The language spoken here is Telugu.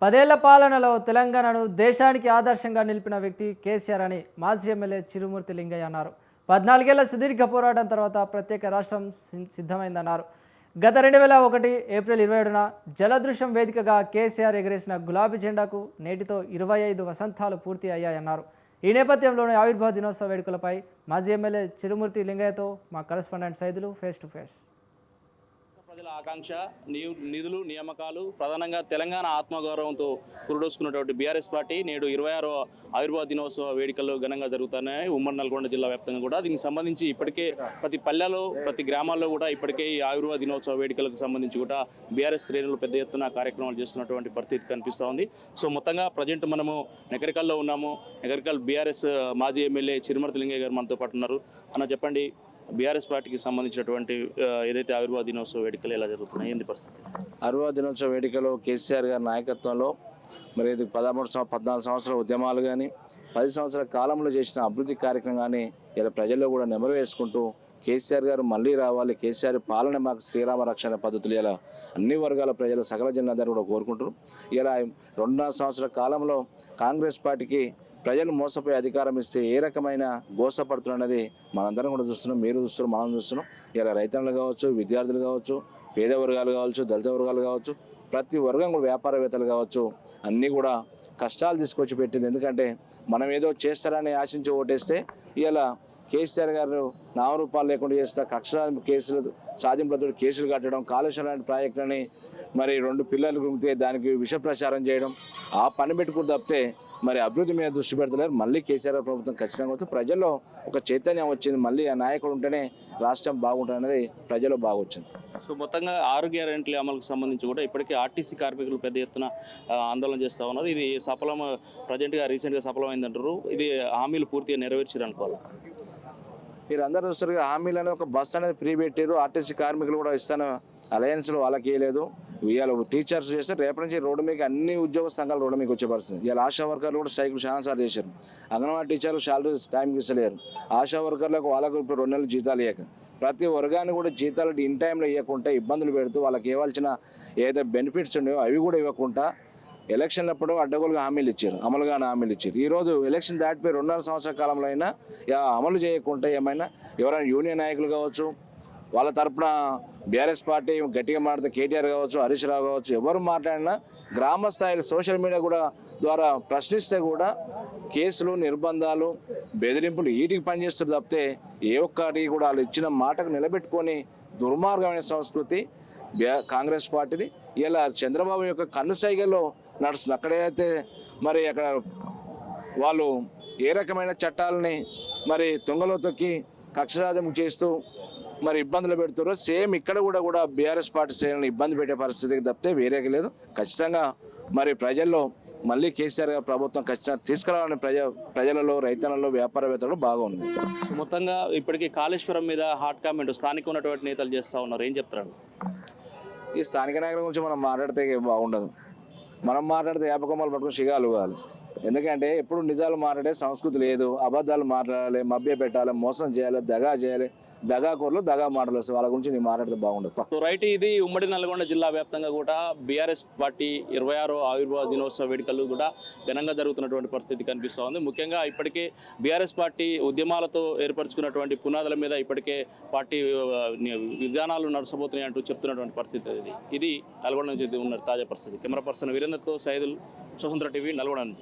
10 ఏళ్ల పాలనలో తెలంగాణను దేశానికి ఆదర్శంగా నిలిపిన వ్యక్తి కేసీఆర్ అని మాజీ ఎమ్మెల్యే చిరుమూర్తి లింగయ్య అన్నారు. 14 ఏళ్ల సుదీర్ఘ పోరాటం తర్వాత ప్రత్యేక రాష్ట్రం సిద్ధమైందన్నారు. గత 2001 ఏప్రిల్ 27న జలదృశ్యం వేదికగా కేసీఆర్ ఎగరేసిన గులాబీ జెండాకు నేటితో 25 వసంతాలు పూర్తి అయ్యాయన్నారు. ఈ నేపథ్యంలోని ఆవిర్భావ దినోత్సవ వేడుకలపై మాజీ ఎమ్మెల్యే చిరుమూర్తి లింగయ్యతో మా correspondent Saidulu face to face. ప్రజల ఆకాంక్ష నిధులు నియామకాలు ప్రధానంగా తెలంగాణ ఆత్మగౌరవంతో పురుడోసుకున్నటువంటి బీఆర్ఎస్ పార్టీ నేడు 26వ ఆవిర్భావ దినోత్సవ వేడుకలు ఘనంగా జరుగుతున్నాయి ఉమ్మడి నల్గొండ జిల్లా వ్యాప్తంగా కూడా. దీనికి సంబంధించి ఇప్పటికే ప్రతి పల్లెలో ప్రతి గ్రామాల్లో కూడా ఇప్పటికే ఈ ఆవిర్భావ దినోత్సవ వేడుకలకు సంబంధించి కూడా బీఆర్ఎస్ శ్రేణులు పెద్ద ఎత్తున కార్యక్రమాలు చేస్తున్నటువంటి పరిస్థితి కనిపిస్తూ ఉంది. సో మొత్తంగా ప్రజెంట్ మనము నగరికల్లో ఉన్నాము. నగరికల్ బీఆర్ఎస్ మాజీ ఎమ్మెల్యే చిరుమూర్తి లింగయ్య గారు మనతో పాటు ఉన్నారు. అన్న చెప్పండి, బీఆర్ఎస్ పార్టీకి సంబంధించినటువంటి ఏదైతే ఆవిర్భావ దినోత్సవ వేడుకలు ఎలా జరుగుతున్నాయి, ఏంది పరిస్థితి? ఆవిర్భావ దినోత్సవ వేడుకలో కేసీఆర్ గారి నాయకత్వంలో మరి 14 సంవత్సరాల ఉద్యమాలు కానీ 10 సంవత్సరాల కాలంలో చేసిన అభివృద్ధి కార్యక్రమం కానీ ఇలా ప్రజల్లో కూడా నెమరు వేసుకుంటూ కేసీఆర్ గారు మళ్ళీ రావాలి, కేసీఆర్ పాలన మాకు శ్రీరామ రక్షణ పద్ధతులు ఇలా అన్ని వర్గాల ప్రజలు సకల జనులందరూ కూడా కోరుకుంటారు. ఇలా 2.5 సంవత్సరాల కాలంలో కాంగ్రెస్ పార్టీకి ప్రజలు మోసపోయి అధికారం ఇస్తే ఏ రకమైన గోసపడుతున్నది మనందరం కూడా చూస్తున్నాం, మీరు చూస్తున్నాం, మనం చూస్తున్నాం. ఇలా రైతన్నులు కావచ్చు, విద్యార్థులు కావచ్చు, పేద వర్గాలు కావచ్చు, దళిత వర్గాలు కావచ్చు, ప్రతి వర్గం కూడా వ్యాపారవేత్తలు కావచ్చు, అన్నీ కూడా కష్టాలు తీసుకొచ్చి పెట్టింది. ఎందుకంటే మనం ఏదో చేస్తారని ఆశించి ఓటేస్తే ఇలా కేసీఆర్ గారు నామరూపాలు లేకుండా చేస్తా కక్ష కేసులు సాధింపులతో కేసులు కట్టడం, కాళేశ్వరం ప్రాజెక్టులని మరి 2 పిల్లలు గుంపితే దానికి విష ప్రచారం చేయడం, ఆ పని పెట్టుకుని తప్పితే మరి అభివృద్ధి మీద దృష్టి పెడతలేరు. మళ్ళీ కేసీఆర్ ప్రభుత్వం ఖచ్చితంగా వస్తే ప్రజల్లో ఒక చైతన్యం వచ్చింది. మళ్ళీ ఆ నాయకుడు ఉంటేనే రాష్ట్రం బాగుంటుంది అనేది ప్రజల్లో బాగా వచ్చింది. సో మొత్తంగా 6 గ్యారెంటీల అమలుకు సంబంధించి కూడా ఇప్పటికే ఆర్టీసీ కార్మికులు పెద్ద ఎత్తున ఆందోళన చేస్తూ ఉన్నారు. ఇది ప్రజెంట్గా రీసెంట్గా సఫలమైందంటారు. ఇది హామీలు పూర్తిగా నెరవేర్చారు అనుకోవాలి. మీరు అందరూ చూస్తారు, హామీలు అనేది ఒక బస్సు అనేది ఫ్రీ పెట్టారు. ఆర్టీసీ కార్మికులు కూడా ఇస్తాను అలయన్స్లో వాళ్ళకి వేయలేదు. ఇవాళ టీచర్స్ చేస్తే రేపటి నుంచి రోడ్డు మీకు అన్ని ఉద్యోగ సంఘాలు రోడ్డు మీకు వచ్చే పరిస్థితి. ఇవాళ ఆశా వర్కర్లు కూడా స్ట్రైకులు చాలాసార్లు చేశారు. అంగన్వాడీ టీచర్లు శాలరీ టైంకి ఇస్తలేరు. ఆశా వర్కర్లకు వాళ్ళకు ఇప్పుడు 2 నెలలు జీతాలు ఇవ్వక ప్రతి వర్గాన్ని కూడా జీతాలు ఇన్ టైంలో ఇవ్వకుండా ఇబ్బందులు పెడుతూ వాళ్ళకి ఇవ్వాల్సిన ఏదైతే బెనిఫిట్స్ ఉన్నాయో అవి కూడా ఇవ్వకుండా ఎలక్షన్లప్పుడు అడ్డగోలుగా హామీలు ఇచ్చారు, అమలుగానే హామీలు ఇచ్చారు. ఈరోజు ఎలక్షన్ దాటిపోయి 2.5 సంవత్సరాల కాలంలో అయినా అమలు చేయకుండా ఏమైనా ఎవరైనా యూనియన్ నాయకులు కావచ్చు, వాళ్ళ తరపున బీఆర్ఎస్ పార్టీ గట్టిగా మాట్లాడితే కేటీఆర్ కావచ్చు, హరీష్ రావు కావచ్చు, ఎవరు మాట్లాడినా గ్రామ స్థాయిలో సోషల్ మీడియా కూడా ద్వారా ప్రశ్నిస్తే కూడా కేసులు, నిర్బంధాలు, బెదిరింపులు వీటికి పనిచేస్తారు తప్పితే ఏ ఒక్కటి కూడా వాళ్ళు ఇచ్చిన మాటకు నిలబెట్టుకొని దుర్మార్గమైన సంస్కృతి కాంగ్రెస్ పార్టీని ఇలా చంద్రబాబు యొక్క కన్ను సైగల్లో నడుస్తుంది. అక్కడైతే మరి అక్కడ వాళ్ళు ఏ రకమైన చట్టాలని మరి తుంగలో తొక్కి కక్షసాధం చేస్తూ మరి ఇబ్బందులు పెడుతారో సేమ్ ఇక్కడ కూడా బీఆర్ఎస్ పార్టీ శ్రేణులను ఇబ్బంది పెట్టే పరిస్థితికి తప్పితే వేరేకి లేదు. ఖచ్చితంగా మరి ప్రజల్లో మళ్ళీ కేసీఆర్ గారు ప్రభుత్వం ఖచ్చితంగా తీసుకురావాలని ప్రజలలో, రైతన్నలలో, వ్యాపారవేత్తలు బాగా ఉంది. మొత్తంగా ఇప్పటికీ కాళేశ్వరం మీద హాట్ కామెంట్ స్థానిక ఉన్నటువంటి నేతలు చేస్తూ ఉన్నారు, ఏం చెప్తారు? ఈ స్థానిక నాయకుల గురించి మనం మాట్లాడితే బాగుండదు. మనం మాట్లాడితే యాపకొమ్మలు పట్టుకుని షిగాలు కావాలి. ఎందుకంటే ఎప్పుడు నిజాలు మాట్లాడే సంస్కృతి లేదు. అబద్ధాలు మాట్లాడాలి, మభ్య పెట్టాలి, మోసం చేయాలి, దగా చేయాలి. దగాకోర్లు దగా మాటలు వస్తాయి. వాళ్ళ గురించి నేను మాట్లాడితే బాగుండదు. సో రైట్, ఇది ఉమ్మడి నల్గొండ జిల్లా వ్యాప్తంగా కూడా బీఆర్ఎస్ పార్టీ 26వ ఆవిర్భావ దినోత్సవ వేడుకలు కూడా ఘనంగా జరుగుతున్నటువంటి పరిస్థితి కనిపిస్తూ ఉంది. ముఖ్యంగా ఇప్పటికే బీఆర్ఎస్ పార్టీ ఉద్యమాలతో ఏర్పరచుకున్నటువంటి పునాదుల మీద ఇప్పటికే పార్టీ విధానాలు నడసబోతున్నాయి అంటూ చెప్తున్నటువంటి పరిస్థితి ఇది నల్గొండ నుంచి ఉన్న తాజా పరిస్థితి. కెమెరా పర్సన్ వీరేంద్రతో సైదుల్, స్వతంత్ర టీవీ, నల్గొండ.